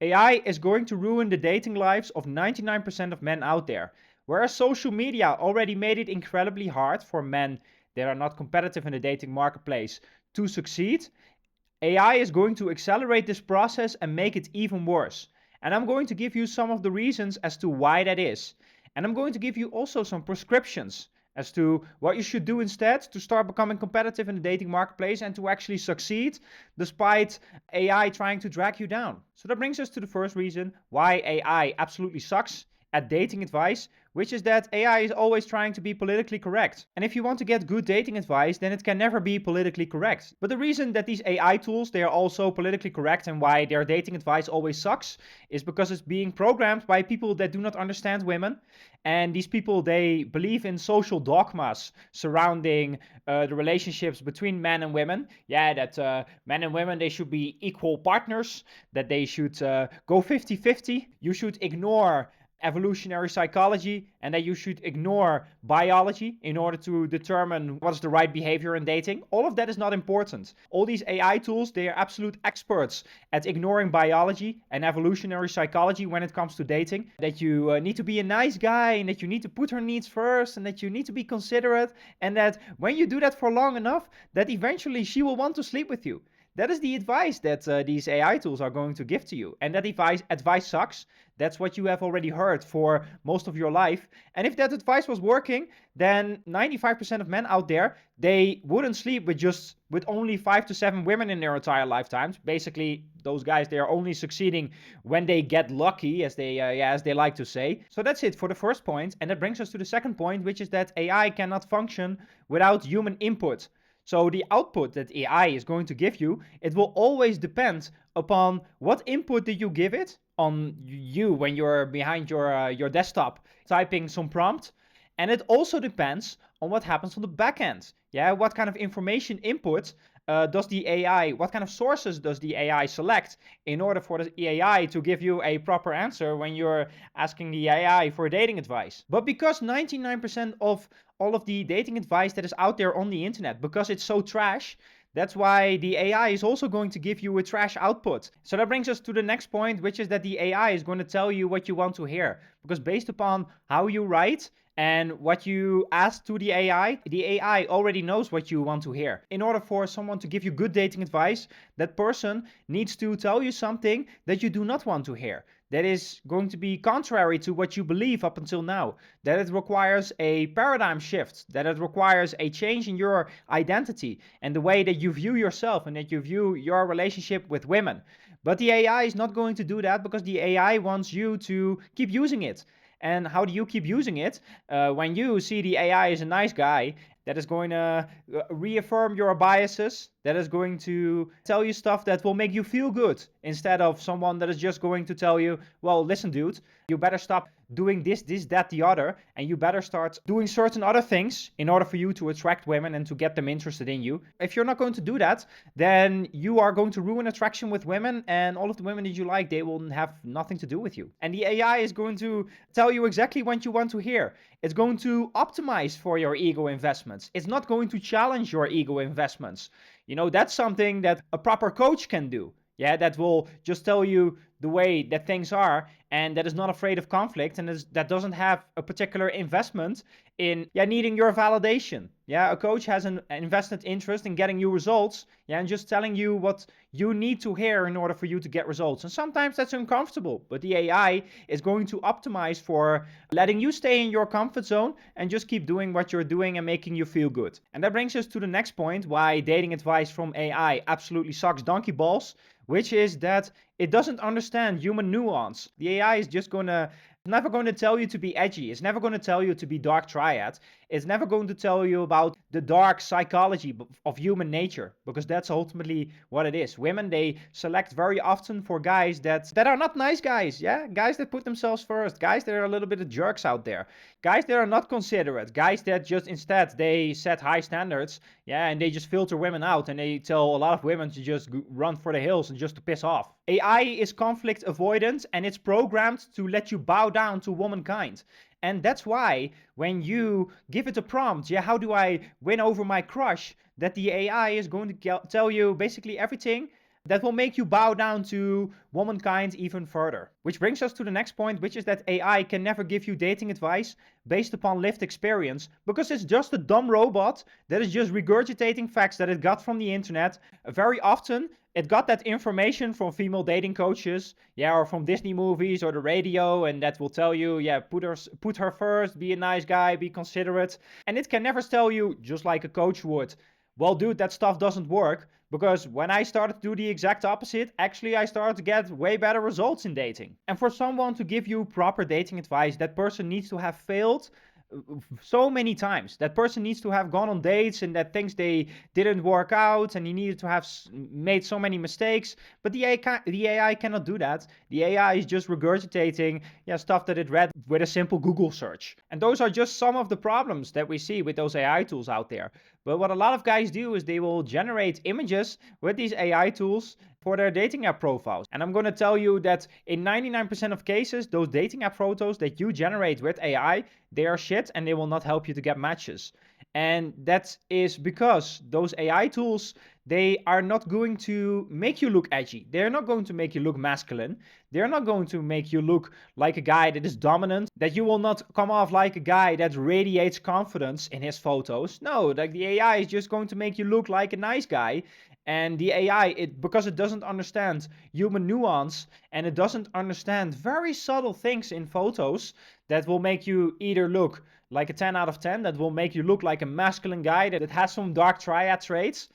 AI is going to ruin the dating lives of 99% of men out there. Whereas social media already made it incredibly hard for men that are not competitive in the dating marketplace to succeed, AI is going to accelerate this process and make it even worse. And I'm going to give you some of the reasons as to why that is. And I'm going to give you also some prescriptions as to what you should do instead to start becoming competitive in the dating marketplace and to actually succeed despite AI trying to drag you down. So that brings us to the first reason why AI absolutely sucks at dating advice, which is that AI is always trying to be politically correct. And if you want to get good dating advice, then it can never be politically correct. But the reason that these AI tools, they are also politically correct and why their dating advice always sucks is because it's being programmed by people that do not understand women. And these people, they believe in social dogmas surrounding the relationships between men and women. Yeah, that men and women, they should be equal partners, that they should go 50-50. You should ignore evolutionary psychology and that you should ignore biology in order to determine what's the right behavior in dating. All of that is not important. All these AI tools, they are absolute experts at ignoring biology and evolutionary psychology when it comes to dating. That you need to be a nice guy and that you need to put her needs first and that you need to be considerate and that when you do that for long enough, that eventually she will want to sleep with you. That is the advice that these AI tools are going to give to you. And that advice sucks. That's what you have already heard for most of your life. And if that advice was working, then 95% of men out there, they wouldn't sleep with only 5 to 7 women in their entire lifetimes. Basically, those guys, they are only succeeding when they get lucky, as they like to say. So that's it for the first point. And that brings us to the second point, which is that AI cannot function without human input. So the output that AI is going to give you, it will always depend upon what input did you give it on you when you're behind your desktop typing some prompt. And it also depends on what happens on the back end. Yeah, what kind of information input does the AI, what kind of sources does the AI select in order for the AI to give you a proper answer when you're asking the AI for dating advice? But because 99% of all of the dating advice that is out there on the internet, because it's so trash, that's why the AI is also going to give you a trash output. So that brings us to the next point, which is that the AI is going to tell you what you want to hear. Because based upon how you write and what you ask to the AI already knows what you want to hear. In order for someone to give you good dating advice, that person needs to tell you something that you do not want to hear. That is going to be contrary to what you believe up until now. That it requires a paradigm shift. That it requires a change in your identity and the way that you view yourself and that you view your relationship with women. But the AI is not going to do that because the AI wants you to keep using it. And how do you keep using it? When you see the AI as a nice guy that is going to reaffirm your biases, that is going to tell you stuff that will make you feel good instead of someone that is just going to tell you, well, listen, dude, you better stop doing this, that, the other, and you better start doing certain other things in order for you to attract women and to get them interested in you. If you're not going to do that, then you are going to ruin attraction with women, and all of the women that you like, they will have nothing to do with you. And the AI is going to tell you exactly what you want to hear. It's going to optimize for your ego investments. It's not going to challenge your ego investments. You know, that's something that a proper coach can do. Yeah, that will just tell you the way that things are and that is not afraid of conflict and that doesn't have a particular investment in needing your validation. Yeah, a coach has an invested interest in getting you results, and just telling you what you need to hear in order for you to get results. And sometimes that's uncomfortable, but the AI is going to optimize for letting you stay in your comfort zone and just keep doing what you're doing and making you feel good. And that brings us to the next point, why dating advice from AI absolutely sucks donkey balls, which is that it doesn't understand human nuance. The AI is just never going to tell you to be edgy. It's never going to tell you to be dark triad. It's never going to tell you about the dark psychology of human nature, because that's ultimately what it is. Women, they select very often for guys that are not nice guys, yeah? Guys that put themselves first, guys that are a little bit of jerks out there, guys that are not considerate, guys that just instead, they set high standards, yeah, and they just filter women out, and they tell a lot of women to just run for the hills and just to piss off. AI is conflict avoidant, and it's programmed to let you bow down to womankind. And that's why when you give it a prompt, yeah, how do I win over my crush, that the AI is going to tell you basically everything that will make you bow down to womankind even further. Which brings us to the next point, which is that AI can never give you dating advice based upon lived experience, because it's just a dumb robot that is just regurgitating facts that it got from the internet. Very often, it got that information from female dating coaches, yeah, or from Disney movies or the radio, and that will tell you, yeah, put her first, be a nice guy, be considerate. And it can never tell you, just like a coach would, well, dude, that stuff doesn't work. Because when I started to do the exact opposite, actually I started to get way better results in dating. And for someone to give you proper dating advice, that person needs to have failed so many times. That person needs to have gone on dates and that things they didn't work out, and he needed to have made so many mistakes. But the AI cannot do that. The AI is just regurgitating, yeah, stuff that it read with a simple Google search. And those are just some of the problems that we see with those AI tools out there. But what a lot of guys do is they will generate images with these AI tools for their dating app profiles. And I'm going to tell you that in 99% of cases, those dating app photos that you generate with AI, they are shit and they will not help you to get matches. And that is because those AI tools, they are not going to make you look edgy. They're not going to make you look masculine. They're not going to make you look like a guy that is dominant, that you will not come off like a guy that radiates confidence in his photos. No, like the AI is just going to make you look like a nice guy. And the AI, because it doesn't understand human nuance and it doesn't understand very subtle things in photos that will make you either look like a 10 out of 10, that will make you look like a masculine guy that has some dark triad traits.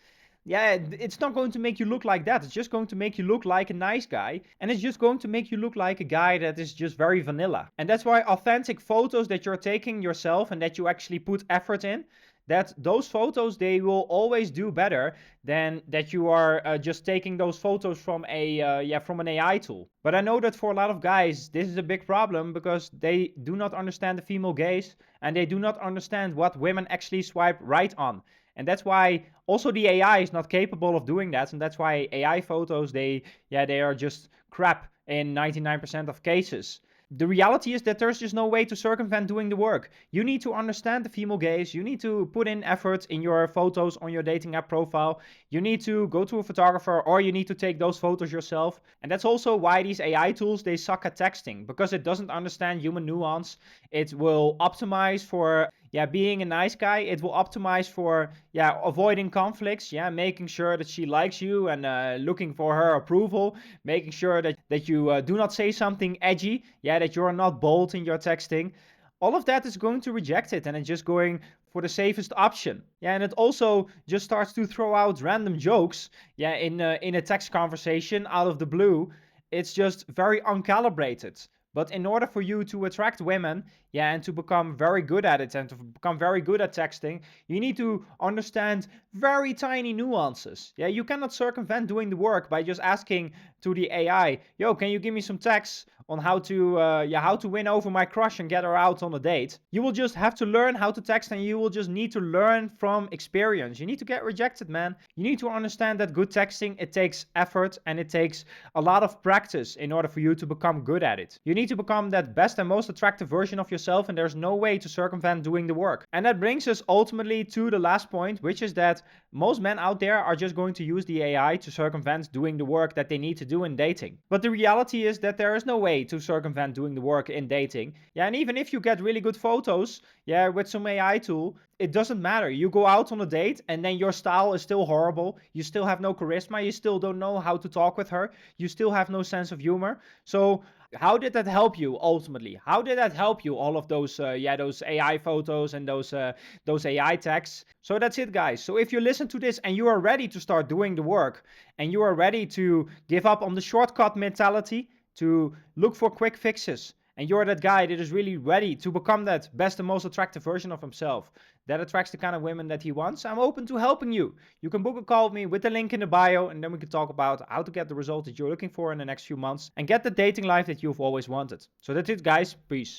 Yeah, it's not going to make you look like that. It's just going to make you look like a nice guy. And it's just going to make you look like a guy that is just very vanilla. And that's why authentic photos that you're taking yourself and that you actually put effort in, that those photos, they will always do better than that you are just taking those photos from from an AI tool. But I know that for a lot of guys, this is a big problem because they do not understand the female gaze and they do not understand what women actually swipe right on. And that's why also the AI is not capable of doing that, and that's why AI photos, they are just crap in 99% of cases. The reality is that there's just no way to circumvent doing the work. You need to understand the female gaze. You need to put in effort in your photos on your dating app profile. You need to go to a photographer or you need to take those photos yourself. And that's also why these AI tools, they suck at texting, because it doesn't understand human nuance. It will optimize for being a nice guy. It will optimize for avoiding conflicts, making sure that she likes you and looking for her approval, making sure that you do not say something edgy, that you're not bold in your texting. All of that is going to reject it, and it's just going for the safest option. And it also just starts to throw out random jokes, in a text conversation out of the blue. It's just very uncalibrated. But in order for you to attract women, and to become very good at it and to become very good at texting, you need to understand very tiny nuances. You cannot circumvent doing the work by just asking to the AI, yo, can you give me some texts on how to win over my crush and get her out on a date? You will just have to learn how to text, and you will just need to learn from experience. You need to get rejected, man. You need to understand that good texting, it takes effort and it takes a lot of practice in order for you to become good at it. You need to become that best and most attractive version of yourself, and there's no way to circumvent doing the work. And that brings us ultimately to the last point, which is that most men out there are just going to use the AI to circumvent doing the work that they need to do in dating. But the reality is that there is no way to circumvent doing the work in dating. And even if you get really good photos, with some AI tool, it doesn't matter. You go out on a date and then your style is still horrible. You still have no charisma. You still don't know how to talk with her. You still have no sense of humor. So how did that help you ultimately? How did that help you, all of those those AI photos and those AI texts? So that's it, guys. So if you listen to this and you are ready to start doing the work, and you are ready to give up on the shortcut mentality, to look for quick fixes, and you're that guy that is really ready to become that best and most attractive version of himself that attracts the kind of women that he wants, I'm open to helping you. You can book a call with me with the link in the bio, and then we can talk about how to get the result that you're looking for in the next few months and get the dating life that you've always wanted. So that's it, guys. Peace.